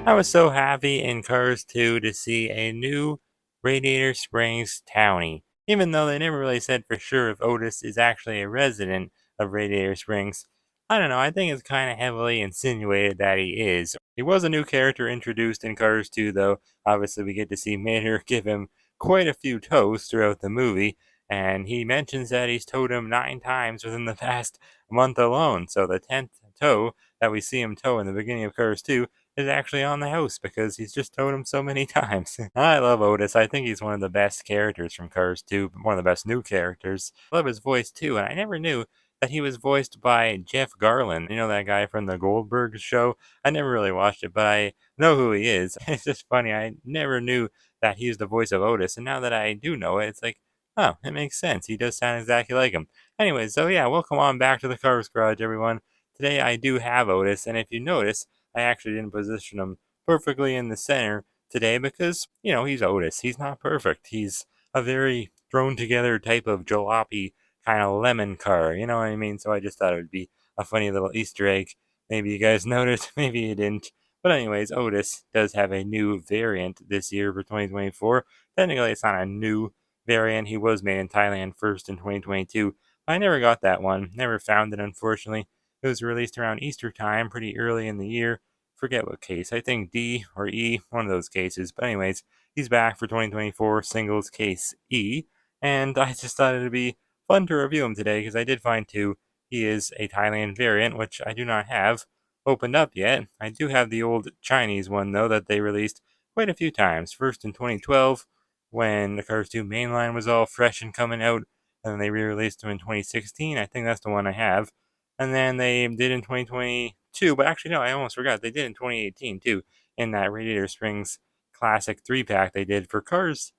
I was so happy in Cars 2 to see a new Radiator Springs townie, even though they never really said for sure if Otis is actually a resident of Radiator Springs. I don't know, I think it's kind of heavily insinuated that he is. He was a new character introduced in Cars 2, though. Obviously, we get to see Mater give him quite a few tows throughout the movie, and he mentions that he's towed him 9 times within the past month alone. So the 10th tow that we see him tow in the beginning of Cars 2 is actually on the house because he's just told him so many times. I love Otis. I think he's one of the best characters from Cars 2, one of the best new characters. I love his voice too, and I never knew that he was voiced by Jeff Garlin. You know that guy from the Goldberg show? I never really watched it, but I know who he is. It's just funny. I never knew that he's the voice of Otis, and now that I do know it, it's like, oh, it makes sense. He does sound exactly like him. Anyway, so yeah, welcome on back to the Cars Garage, everyone. Today I do have Otis, and if you notice, I actually didn't position him perfectly in the center today because, he's Otis. He's not perfect. He's a very thrown together type of jalopy kind of lemon car. You know what I mean? So I just thought it would be a funny little Easter egg. Maybe you guys noticed, maybe you didn't. But anyways, Otis does have a new variant this year for 2024. Technically, it's not a new variant. He was made in Thailand first in 2022. I never got that one. Never found it, unfortunately. It was released around Easter time, pretty early in the year. Forget what case. I think D or E, one of those cases. But anyways, he's back for 2024 singles case E. And I just thought it'd be fun to review him today because I did find two. He is a Thailand variant, which I do not have opened up yet. I do have the old Chinese one, though, that they released quite a few times. First in 2012, when the Cars 2 mainline was all fresh and coming out, and then they re-released them in 2016. I think that's the one I have. And then they did in 2022, but actually no, I almost forgot. They did in 2018 too, in that Radiator Springs Classic 3-pack they did for Cars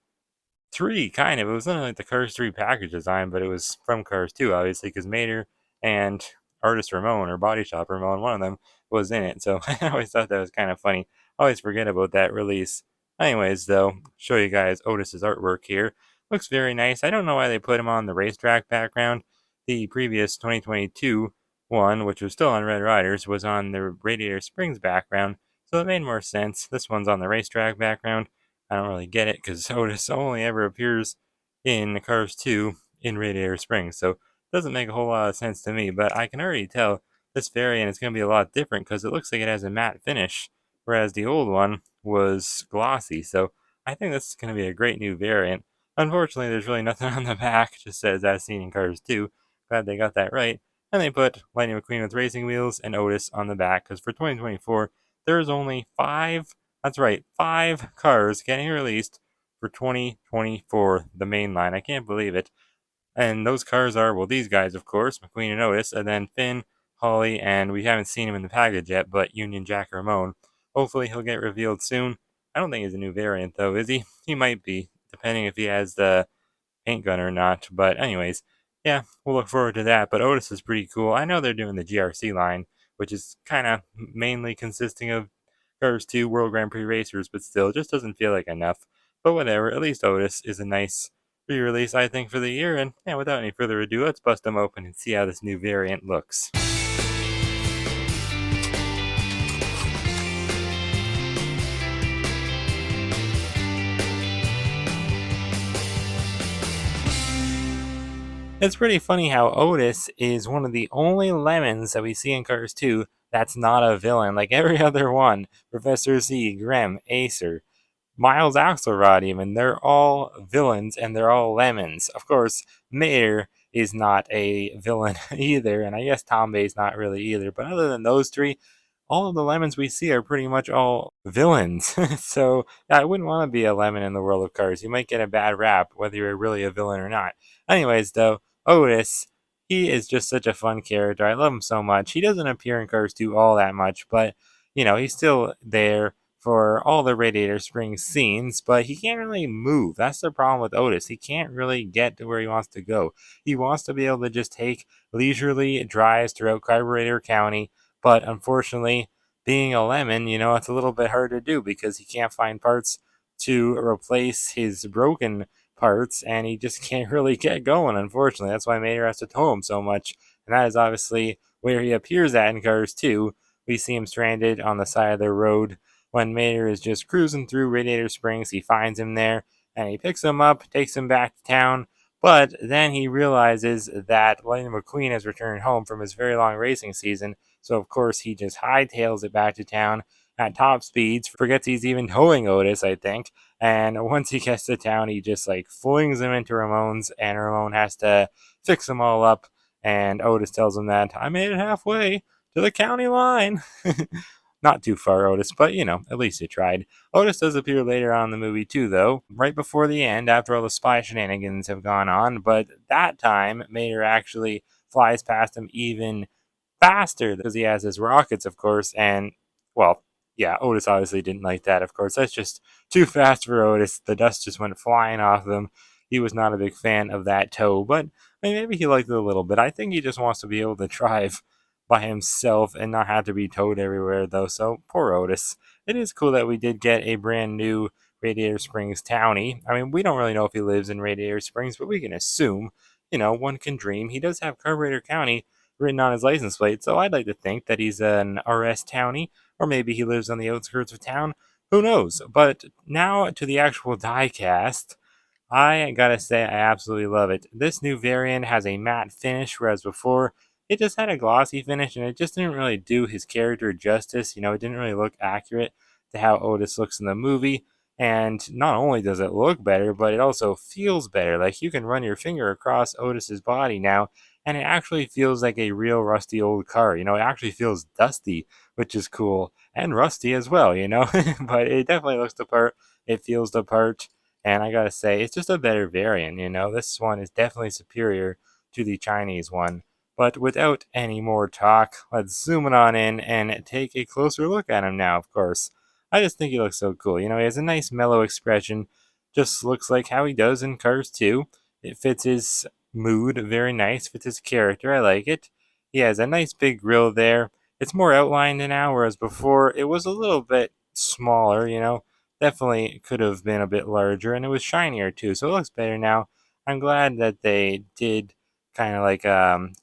3, kind of. It was not like the Cars 3 package design, but it was from Cars 2, obviously, because Mater and Artist Ramon, or Body Shop Ramon, one of them, was in it. So I always thought that was kind of funny. I always forget about that release. Anyways, though, show you guys Otis's artwork here. Looks very nice. I don't know why they put him on the racetrack background. The previous 2022 one, which was still on Red Riders, was on the Radiator Springs background, so it made more sense. This one's on the racetrack background. I don't really get it because Otis only ever appears in Cars 2 in Radiator Springs, so it doesn't make a whole lot of sense to me. But I can already tell this variant is going to be a lot different because it looks like it has a matte finish, whereas the old one was glossy. So I think this is going to be a great new variant. Unfortunately, there's really nothing on the back, just says as seen in Cars 2. Glad they got that right. And they put Lightning McQueen with racing wheels and Otis on the back because for 2024, there's only 5, that's right, 5 cars getting released for 2024, the main line. I can't believe it. And those cars are, well, these guys, of course, McQueen and Otis, and then Finn, Holly, and we haven't seen him in the package yet, but Union Jack Ramon. Hopefully he'll get revealed soon. I don't think he's a new variant, though, is he? He might be, depending if he has the paint gun or not. But anyways, yeah, we'll look forward to that. But Otis is pretty cool. I know they're doing the GRC line, which is kind of mainly consisting of Cars 2 World Grand Prix racers, but still, just doesn't feel like enough. But whatever, at least Otis is a nice re-release, I think, for the year. And yeah, without any further ado, let's bust them open and see how this new variant looks. It's pretty funny how Otis is one of the only lemons that we see in Cars 2 that's not a villain. Like every other one, Professor Z, Grem, Acer, Miles Axelrod even, they're all villains and they're all lemons. Of course, Mater is not a villain either, and I guess Tombay's not really either. But other than those three, all of the lemons we see are pretty much all villains. So yeah, I wouldn't want to be a lemon in the world of Cars. You might get a bad rap, whether you're really a villain or not. Anyways, though, Otis, he is just such a fun character. I love him so much. He doesn't appear in Cars 2 all that much, but, he's still there for all the Radiator Springs scenes, but he can't really move. That's the problem with Otis. He can't really get to where he wants to go. He wants to be able to just take leisurely drives throughout Carburetor County, but unfortunately, being a lemon, it's a little bit hard to do because he can't find parts to replace his broken parts, and he just can't really get going, unfortunately. That's why Mater has to tow him so much, and that is obviously where he appears at in Cars 2. We see him stranded on the side of the road when Mater is just cruising through Radiator Springs. He finds him there and he picks him up, takes him back to town. But then he realizes that Lightning McQueen has returned home from his very long racing season. So, of course, he just hightails it back to town at top speeds, forgets he's even towing Otis, I think. And once he gets to town, he just like flings him into Ramon's, and Ramon has to fix them all up. And Otis tells him that I made it halfway to the county line. Not too far, Otis, but at least you tried. Otis does appear later on in the movie too, though, right before the end, after all the spy shenanigans have gone on. But that time, Mater actually flies past him even faster because he has his rockets, of course, and well, yeah, Otis obviously didn't like that, of course. That's just too fast for Otis. The dust just went flying off of him. He was not a big fan of that tow, but maybe he liked it a little bit. I think he just wants to be able to drive by himself and not have to be towed everywhere, though. So poor Otis. It is cool that we did get a brand new Radiator Springs townie. We don't really know if he lives in Radiator Springs, but we can assume. One can dream. He does have Carburetor County written on his license plate, so I'd like to think that he's an RS townie, or maybe he lives on the outskirts of town. Who knows? But now to the actual diecast. I gotta say, I absolutely love it. This new variant has a matte finish, whereas before it just had a glossy finish, and it just didn't really do his character justice. It didn't really look accurate to how Otis looks in the movie. And not only does it look better, but it also feels better. Like you can run your finger across Otis's body now, and it actually feels like a real rusty old car. It actually feels dusty, which is cool, and rusty as well. But it definitely looks the part. It feels the part. And I gotta say, it's just a better variant. This one is definitely superior to the Chinese one. But without any more talk, let's zoom it on in and take a closer look at him now, of course. I just think he looks so cool. He has a nice mellow expression, just looks like how he does in Cars 2. It fits his mood very nice, fits his character. I like it. He has a nice big grill there. It's more outlined now, whereas before it was a little bit smaller. Definitely could have been a bit larger, and it was shinier too, so it looks better now. I'm glad that they did kind of like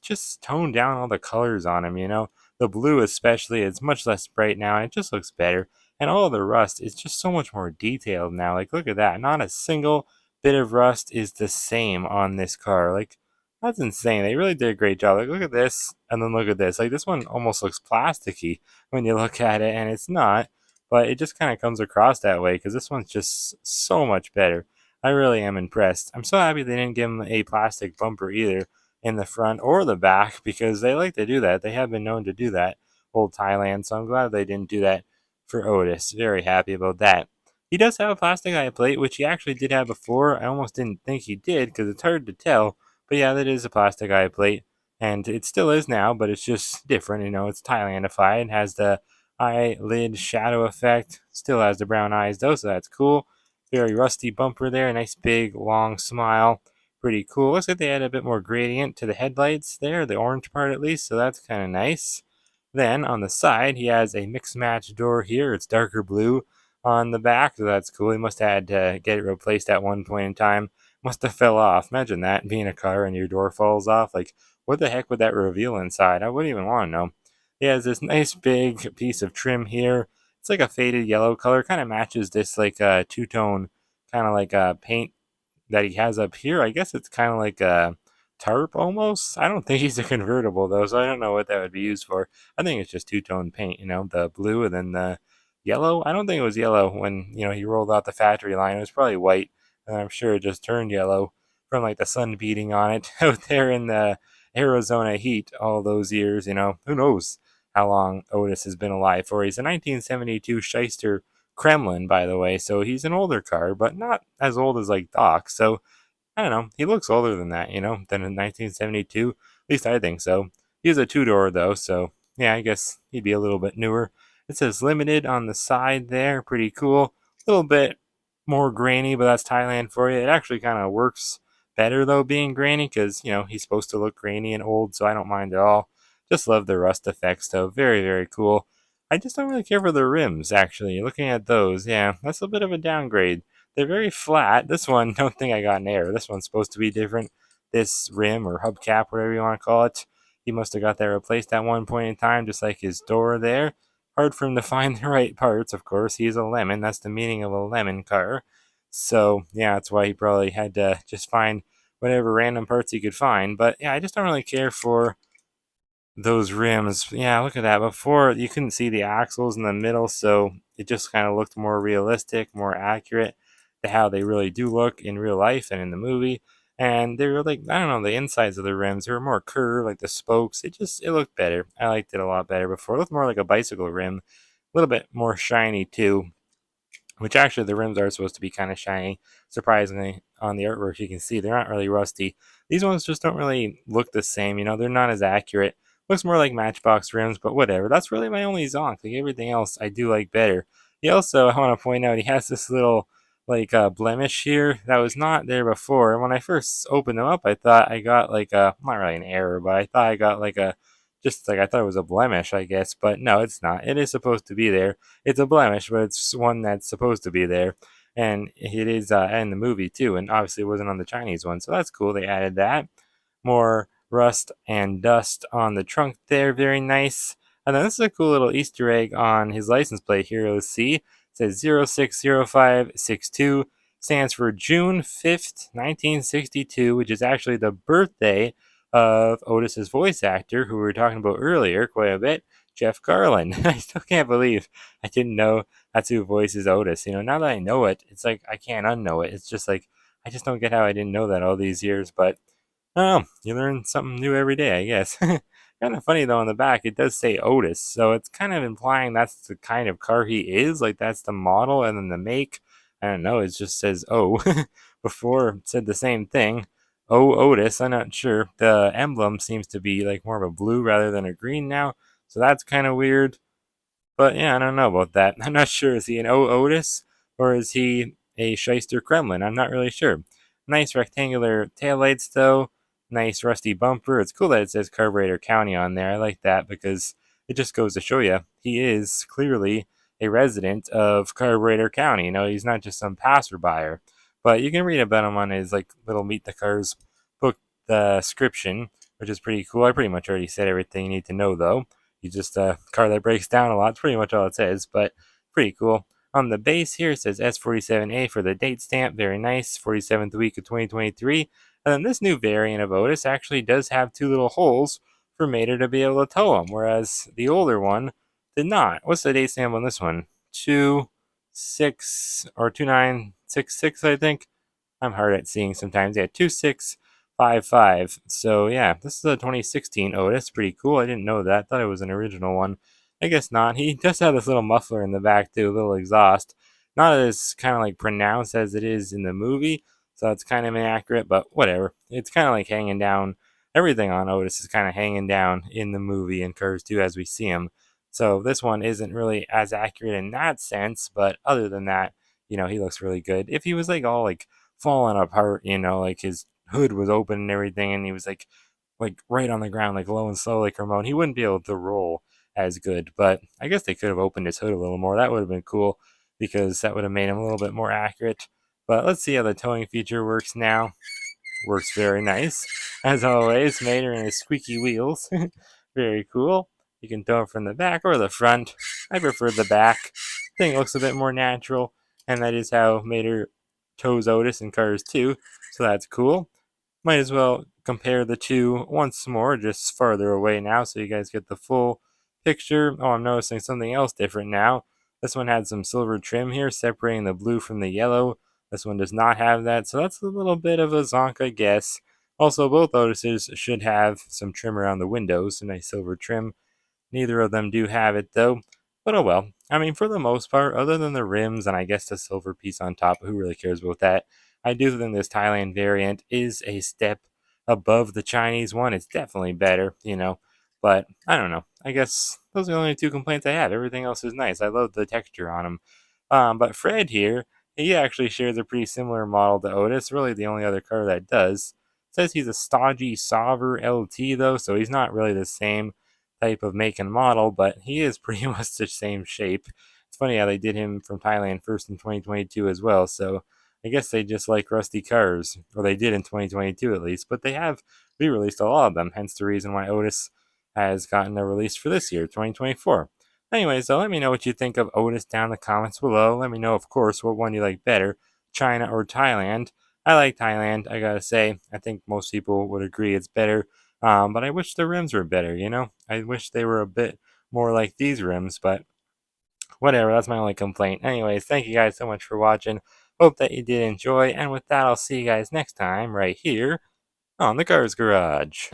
just tone down all the colors on him. The blue especially is much less bright now, and it just looks better. And all of the rust is just so much more detailed now. Like, look at that. Not a single bit of rust is the same on this car. Like, that's insane. They really did a great job. Like, look at this, and then look at this. Like, this one almost looks plasticky when you look at it, and it's not. But it just kind of comes across that way because this one's just so much better. I really am impressed. I'm so happy they didn't give him a plastic bumper either in the front or the back because they like to do that. They have been known to do that, old Thailand. So I'm glad they didn't do that for Otis. Very happy about that. He does have a plastic eye plate, which he actually did have before. I almost didn't think he did because it's hard to tell. But yeah, that is a plastic eye plate. And it still is now, but it's just different. It's Thailandified. It has the eyelid shadow effect. Still has the brown eyes though, so that's cool. Very rusty bumper there. Nice big long smile. Pretty cool. Looks like they added a bit more gradient to the headlights there, the orange part at least, so that's kind of nice. Then on the side, he has a mix match door here. It's darker blue on the back, so that's cool. He must have had to get it replaced at one point in time. Must have fell off. Imagine that, being a car and your door falls off. Like, what the heck would that reveal inside? I wouldn't even want to know. He has this nice big piece of trim here. It's like a faded yellow color. Kind of matches this like two-tone kind of like paint that he has up here. I guess it's kind of like a tarp almost. I don't think he's a convertible though, so I don't know what that would be used for. I think it's just two-tone paint, the blue and then the yellow. I don't think it was yellow when, he rolled out the factory line. It was probably white, and I'm sure it just turned yellow from like the sun beating on it out there in the Arizona heat all those years. Who knows how long Otis has been alive for. He's a 1972 Shyster Kremlin, by the way, so he's an older car, but not as old as like Doc. So I don't know. He looks older than that, than in 1972. At least I think so. He's a two-door though, so yeah, I guess he'd be a little bit newer. It says limited on the side there. Pretty cool. A little bit more grainy, but that's Thailand for you. It actually kind of works better though being grainy because, he's supposed to look grainy and old, so I don't mind at all. Just love the rust effects though. Very, very cool. I just don't really care for the rims, actually. Looking at those, yeah, that's a bit of a downgrade. They're very flat. This one, don't think I got an error. This one's supposed to be different. This rim or hubcap, whatever you want to call it, he must have got that replaced at one point in time, just like his door there. hard for him to find the right parts, of course. He's a lemon. That's the meaning of a lemon car. So, yeah, that's why he probably had to just find whatever random parts he could find. But, yeah, I just don't really care for those rims. Yeah, look at that. Before, you couldn't see the axles in the middle, so it just kind of looked more realistic, more accurate to how they really do look in real life and in the movie. And they were like, I don't know, the insides of the rims, they were more curved, like the spokes. It looked better. I liked it a lot better before. It looked more like a bicycle rim, a little bit more shiny too, which actually the rims are supposed to be kind of shiny. Surprisingly, on the artwork you can see they're not really rusty. These ones just don't really look the same. They're not as accurate. Looks more like Matchbox rims, but whatever. That's really my only zonk. Like everything else, I do like better. He also, I want to point out, he has this little blemish here that was not there before. And when I first opened them up, I thought I got like a, not really an error, but I thought I got like a, just like I thought it was a blemish, I guess. But no, it's not. It is supposed to be there. It's a blemish, but it's one that's supposed to be there. And it is in the movie too, and obviously it wasn't on the Chinese one, so that's cool. They added that. More rust and dust on the trunk there, very nice. And then this is a cool little Easter egg on his license plate here. Let's see. It says 060562, stands for June 5th, 1962, which is actually the birthday of Otis's voice actor, who we were talking about earlier quite a bit, Jeff Garlin. I still can't believe I didn't know that's who voices Otis. Now that I know it, it's like I can't unknow it. It's just like I just don't get how I didn't know that all these years. But I don't know. You learn something new every day, I guess. Kind of funny though, on the back it does say Otis, so it's kind of implying that's the kind of car he is. Like that's the model, and then the make. I don't know. It just says O. Before it said the same thing. O Otis. I'm not sure. The emblem seems to be like more of a blue rather than a green now, so that's kind of weird. But yeah, I don't know about that. I'm not sure. Is he an O Otis or is he a shyster Kremlin? I'm not really sure. Nice rectangular taillights though. Nice rusty bumper. It's cool that it says Carburetor County on there. I like that because it just goes to show you he is clearly a resident of Carburetor County. He's not just some passerby. But you can read about him on his little Meet the Cars book description, which is pretty cool. I pretty much already said everything you need to know though. He's just a car that breaks down a lot. It's pretty much all it says, but pretty cool. On the base here, it says S47A for the date stamp. Very nice. 47th week of 2023. And then this new variant of Otis actually does have two little holes for Mater to be able to tow him, whereas the older one did not. What's the date stamp on this one? 26 or 2966, I think. I'm hard at seeing sometimes. Yeah, 2655. So yeah, this is a 2016 Otis. Pretty cool. I didn't know that. I thought it was an original one. I guess not. He does have this little muffler in the back too, a little exhaust. Not as kind of pronounced as it is in the movie, so it's kind of inaccurate, but whatever. It's kind of hanging down. Everything on Otis is kind of hanging down in the movie and Cars 2 as we see him. So this one isn't really as accurate in that sense, but other than that, he looks really good. If he was all falling apart, his hood was open and everything, and he was right on the ground, low and slow like Ramon, he wouldn't be able to roll as good. But I guess they could have opened his hood a little more. That would have been cool because that would have made him a little bit more accurate. But let's see how the towing feature works now. Works very nice. As always, Mater and his squeaky wheels. Very cool. You can tow it from the back or the front. I prefer the back. Thing looks a bit more natural, and that is how Mater tows Otis in Cars 2, so that's cool. Might as well compare the two once more, just farther away now, so you guys get the full picture. Oh, I'm noticing something else different now. This one had some silver trim here, separating the blue from the yellow. This one does not have that, so that's a little bit of a zonk, I guess. Also, both Otises should have some trim around the windows, some nice silver trim. Neither of them do have it, though. But oh well. I mean, for the most part, other than the rims and I guess the silver piece on top, who really cares about that? I do think this Thailand variant is a step above the Chinese one. It's definitely better. But I don't know. I guess those are the only two complaints I have. Everything else is nice. I love the texture on them. But Fred here, he actually shares a pretty similar model to Otis. Really, the only other car that does. Says he's a stodgy Sauver LT though, so he's not really the same type of make and model, but he is pretty much the same shape. It's funny how they did him from Thailand first in 2022 as well, so I guess they just like rusty cars, or they did in 2022 at least, but they have re-released a lot of them, hence the reason why Otis has gotten a release for this year, 2024. Anyway, so let me know what you think of Otis down in the comments below. Let me know, of course, what one you like better, China or Thailand. I like Thailand, I gotta say. I think most people would agree it's better. But I wish the rims were better, you know? I wish they were a bit more like these rims, but whatever, that's my only complaint. Anyways, thank you guys so much for watching. Hope that you did enjoy, and with that, I'll see you guys next time right here on the Cars Garage.